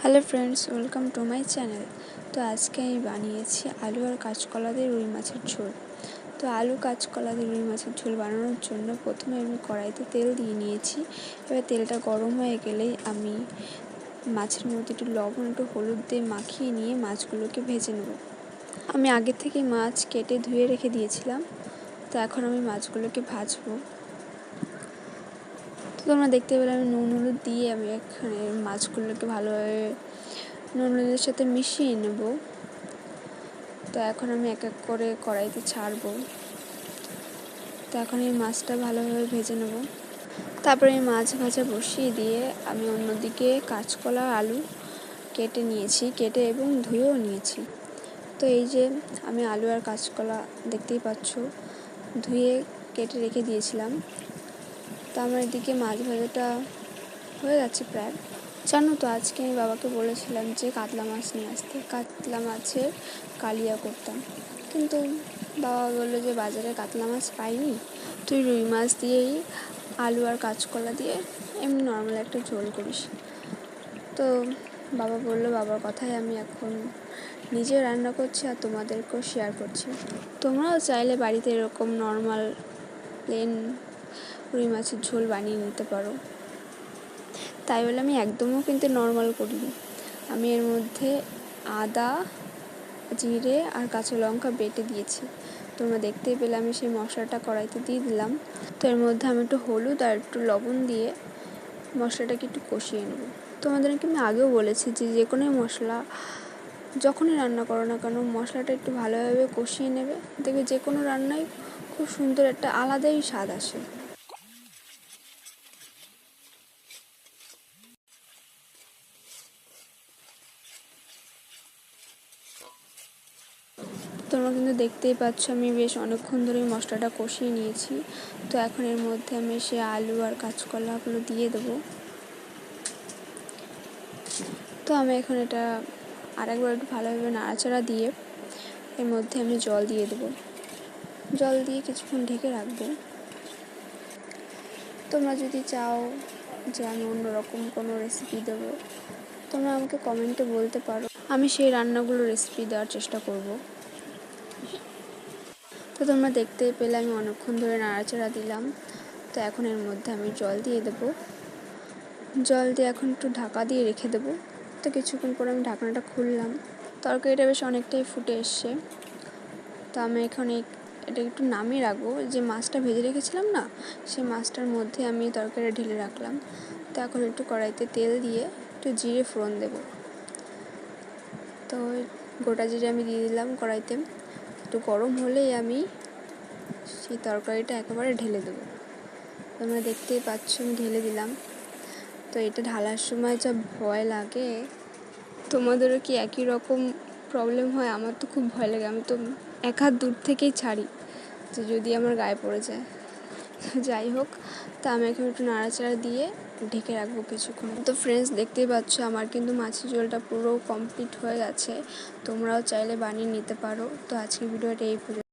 Hello friends, welcome to my channel. তো আজকে আমি বানিয়েছি আলু আর কাঁচকলা দিয়ে রুই মাছের ঝোল। তো আলু কাঁচকলা দিয়ে রুই মাছের ঝোল বানানোর জন্য প্রথমে আমি কড়াইতে তেল দিয়ে নিয়েছি। এবার তেলটা গরম হয়ে গেলেই আমি মাছের মধ্যে একটু লবণ একটু হলুদ দিয়ে মাখিয়ে নিয়ে মাছগুলোকে ভেজে নেব। আমি আগে থেকে মাছ কেটে ধুয়ে রেখে দিয়েছিলাম। তো এখন আমি মাছগুলোকে ভাজবো। তো তোমরা দেখতে পেলে আমি নুন হলুদ দিয়ে আমি এখানে মাছগুলোকে ভালোভাবে নুন হলুদের সাথে মিশিয়ে নেব। তো এখন আমি এক এক করে কড়াইতে ছাড়বো। তো এখন এই মাছটা ভালোভাবে ভেজে নেব। তারপরে এই মাছ ভাজা বসিয়ে দিয়ে আমি অন্যদিকে কাঁচকলা আলু কেটে এবং ধুয়েও নিয়েছি। তো এই যে আমি আলু আর কাঁচকলা দেখতেই পাচ্ছ ধুয়ে কেটে রেখে দিয়েছিলাম। তো আমার এদিকে মাছ ভাজাটা হয়ে যাচ্ছে প্রায়। জানো তো আজকে আমি বাবাকে বলেছিলাম যে কাতলা মাছ নিয়ে আসতে, কাতলা মাছের কালিয়া করতাম, কিন্তু বাবা বললো যে বাজারে কাতলা মাছ পাইনি, তুই রুই মাছ দিয়েই আলু আর কাঁচকলা দিয়ে এমনি নর্মাল একটা ঝোল করিস। তো বাবা বললো, বাবার কথাই আমি এখন নিজে রান্না করছি আর তোমাদেরকেও শেয়ার করছি। তোমরাও চাইলে বাড়িতে এরকম নর্মাল প্লেন রুই মাছের ঝোল বানিয়ে নিতে পারো। তাই বলে আমি একদমও কিন্তু নর্মাল করিনি। আমি এর মধ্যে আদা, জিরে আর কাঁচা লঙ্কা বেটে দিয়েছি। তোমরা দেখতেই পেলে আমি সেই মশলাটা কড়াইতে দিয়ে দিলাম। তো এর মধ্যে আমি একটু হলুদ আর একটু লবণ দিয়ে মশলাটাকে একটু কষিয়ে নেব। তোমাদেরকে আমি আগেও বলেছি যে কোনো মশলা যখনই রান্না করো না কেন মশলাটা একটু ভালোভাবে কষিয়ে নেবে, দেখবে যে কোনো রান্নায় খুব সুন্দর একটা আলাদাই স্বাদ আসে। তোমরা কিন্তু দেখতেই পাচ্ছ আমি বেশ অনেকক্ষণ ধরে মশলাটা কষিয়ে নিয়েছি। তো এখন এর মধ্যে আমি সে আলু আর কাঁচকলাগুলো দিয়ে দেবো। তো আমি এখন এটা আরেকবার একটু ভালোভাবে নাড়াচাড়া দিয়ে এর মধ্যে আমি জল দিয়ে দেবো। জল দিয়ে কিছুক্ষণ ঢেকে রাখবো। তোমরা যদি চাও যে আমি অন্যরকম কোনো রেসিপি দেবো, তোমরা আমাকে কমেন্টে বলতে পারো, আমি সেই রান্নাগুলো রেসিপি দেওয়ার চেষ্টা করব। তো তোমরা দেখতেই পেলে আমি অনেকক্ষণ ধরে নাড়াচাড়া দিলাম। তো এখন এর মধ্যে আমি জল দিয়ে দেবো। জল দিয়ে এখন একটু ঢাকা দিয়ে রেখে দেবো। তো কিছুক্ষণ পর আমি ঢাকনাটা খুললাম। তরকারিটা বেশ অনেকটাই ফুটে এসছে। তো আমি এখন এটা একটু নামিয়ে রাখবো। যে মাছটা ভেজে রেখেছিলাম না, সেই মাছটার মধ্যে আমি তরকারিটা ঢেলে রাখলাম। তো এখন একটু কড়াইতে তেল দিয়ে একটু জিরে ফোড়ন দেবো। তো গোটা জিরে আমি দিয়ে দিলাম কড়াইতে। একটু গরম হলেই আমি সেই তরকারিটা একেবারে ঢেলে দেবো। তোমরা দেখতেই পাচ্ছ আমি ঢেলে দিলাম। তো এটা ঢালার সময় যা ভয় লাগে, তোমাদেরও কি একই রকম প্রবলেম হয়? আমার তো খুব ভয় লাগে। আমি তো এক হাত দূর থেকেই ছাড়ি যে যদি আমার গায়ে পড়ে যায়। যাই হোক, তা আমি এখন একটু নাড়াচাড়া দিয়ে ঢেকে রাখবো কিছুক্ষণ। তো ফ্রেন্ডস দেখতেই পাচ্ছ আমার কিন্তু মাছের ঝোলটা পুরো কমপ্লিট হয়ে গেছে। তোমরাও চাইলে বানিয়ে নিতে পারো। তো আজকের ভিডিওটা এই পর্যন্ত।